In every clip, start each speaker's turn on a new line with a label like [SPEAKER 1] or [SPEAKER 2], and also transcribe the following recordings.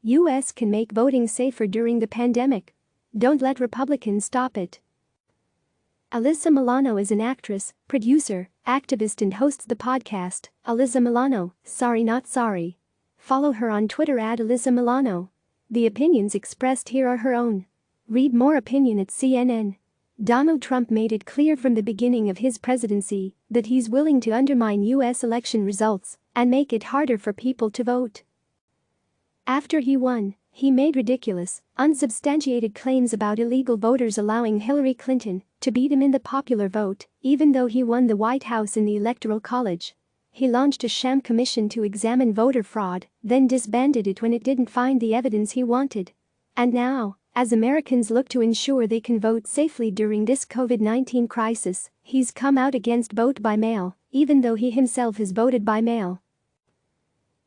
[SPEAKER 1] U.S. can make voting safer during the pandemic. Don't let Republicans stop it. Alyssa Milano is an actress, producer, activist and hosts the podcast, Alyssa Milano, Sorry Not Sorry. Follow her on Twitter at Alyssa Milano. The opinions expressed here are her own. Read more opinion at CNN. Donald Trump made it clear from the beginning of his presidency that he's willing to undermine U.S. election results and make it harder for people to vote. After he won, he made ridiculous, unsubstantiated claims about illegal voters allowing Hillary Clinton to beat him in the popular vote, even though he won the White House in the Electoral College. He launched a sham commission to examine voter fraud, then disbanded it when it didn't find the evidence he wanted. And now, as Americans look to ensure they can vote safely during this COVID-19 crisis, he's come out against vote by mail, even though he himself has voted by mail.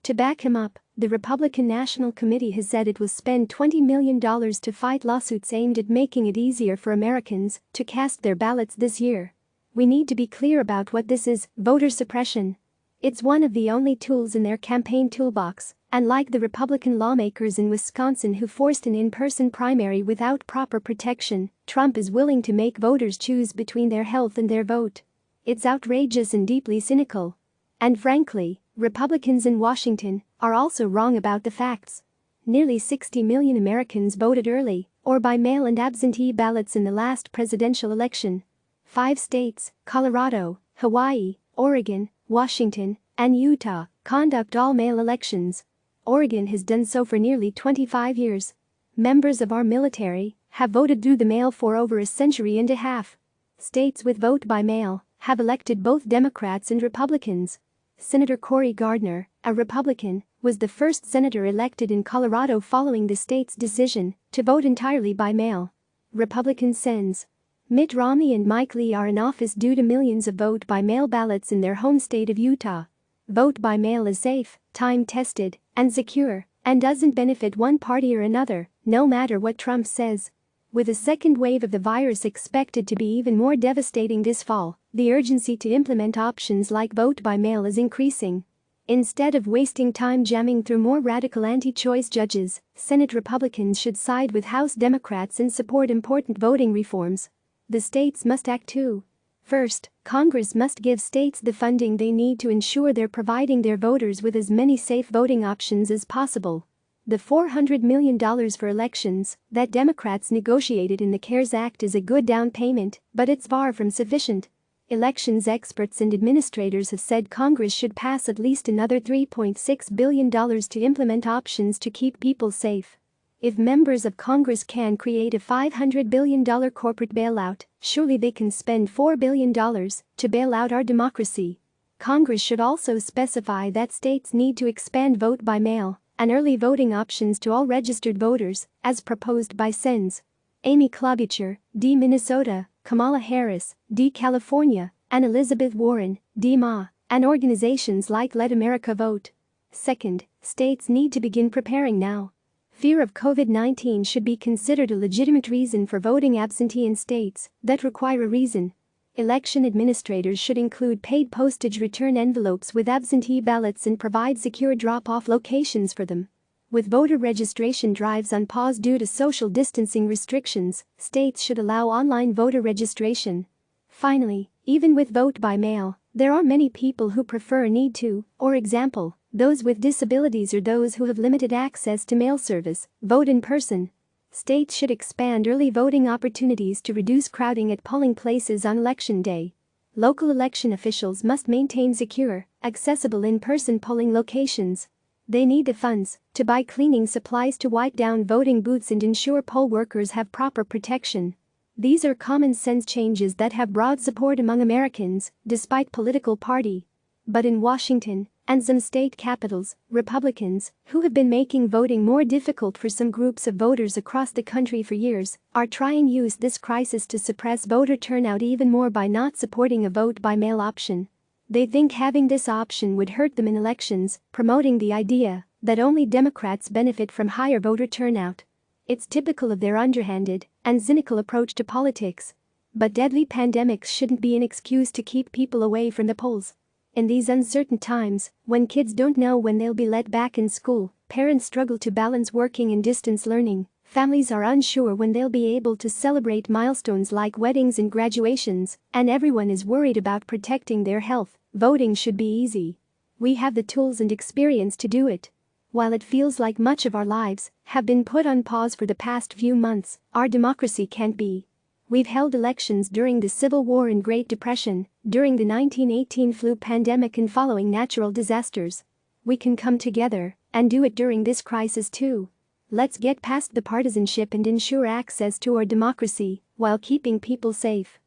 [SPEAKER 1] To back him up, the Republican National Committee has said it will spend $20 million to fight lawsuits aimed at making it easier for Americans to cast their ballots this year. We need to be clear about what this is: voter suppression. It's one of the only tools in their campaign toolbox, and like the Republican lawmakers in Wisconsin who forced an in-person primary without proper protection, Trump is willing to make voters choose between their health and their vote. It's outrageous and deeply cynical. And frankly, Republicans in Washington are also wrong about the facts. Nearly 60 million Americans voted early or by mail and absentee ballots in the last presidential election. 5 states, Colorado, Hawaii, Oregon, Washington, and Utah, conduct all-mail elections. Oregon has done so for nearly 25 years. Members of our military have voted through the mail for over a century and a half. States with vote by mail have elected both Democrats and Republicans. Senator Cory Gardner, a Republican, was the first senator elected in Colorado following the state's decision to vote entirely by mail. Republican Sens. Mitt Romney and Mike Lee are in office due to millions of vote-by-mail ballots in their home state of Utah. Vote by mail is safe, time-tested, and secure, and doesn't benefit one party or another, no matter what Trump says. With a second wave of the virus expected to be even more devastating this fall, the urgency to implement options like vote by mail is increasing. Instead of wasting time jamming through more radical anti-choice judges, Senate Republicans should side with House Democrats and support important voting reforms. The states must act too. First, Congress must give states the funding they need to ensure they're providing their voters with as many safe voting options as possible. The $400 million for elections that Democrats negotiated in the CARES Act is a good down payment, but it's far from sufficient. Elections experts and administrators have said Congress should pass at least another $3.6 billion to implement options to keep people safe. If members of Congress can create a $500 billion corporate bailout, surely they can spend $4 billion to bail out our democracy. Congress should also specify that states need to expand vote by mail and early voting options to all registered voters, as proposed by Sens. Amy Klobuchar, D. Minnesota, Kamala Harris, D. California, and Elizabeth Warren, D. MA, and organizations like Let America Vote. Second, states need to begin preparing now. Fear of COVID-19 should be considered a legitimate reason for voting absentee in states that require a reason. Election administrators should include paid postage return envelopes with absentee ballots and provide secure drop-off locations for them. With voter registration drives on pause due to social distancing restrictions, states should allow online voter registration. Finally, even with vote by mail, there are many people who prefer need to, for example, those with disabilities or those who have limited access to mail service, vote in person. States should expand early voting opportunities to reduce crowding at polling places on election day. Local election officials must maintain secure, accessible in-person polling locations. They need the funds to buy cleaning supplies to wipe down voting booths and ensure poll workers have proper protection. These are common sense changes that have broad support among Americans, despite political party. But in Washington and some state capitals, Republicans, who have been making voting more difficult for some groups of voters across the country for years, are trying to use this crisis to suppress voter turnout even more by not supporting a vote-by-mail option. They think having this option would hurt them in elections, promoting the idea that only Democrats benefit from higher voter turnout. It's typical of their underhanded and cynical approach to politics. But deadly pandemics shouldn't be an excuse to keep people away from the polls. In these uncertain times, when kids don't know when they'll be let back in school, Parents struggle to balance working and distance learning. Families are unsure when they'll be able to celebrate milestones like weddings and graduations, and everyone is worried about protecting their health. Voting should be easy. We have the tools and experience to do it. While it feels like much of our lives have been put on pause for the past few months, our democracy can't be. We've held elections during the Civil War and Great Depression, during the 1918 flu pandemic and following natural disasters. We can come together and do it during this crisis too. Let's get past the partisanship and ensure access to our democracy while keeping people safe.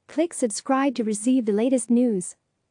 [SPEAKER 1] Click subscribe to receive the latest news.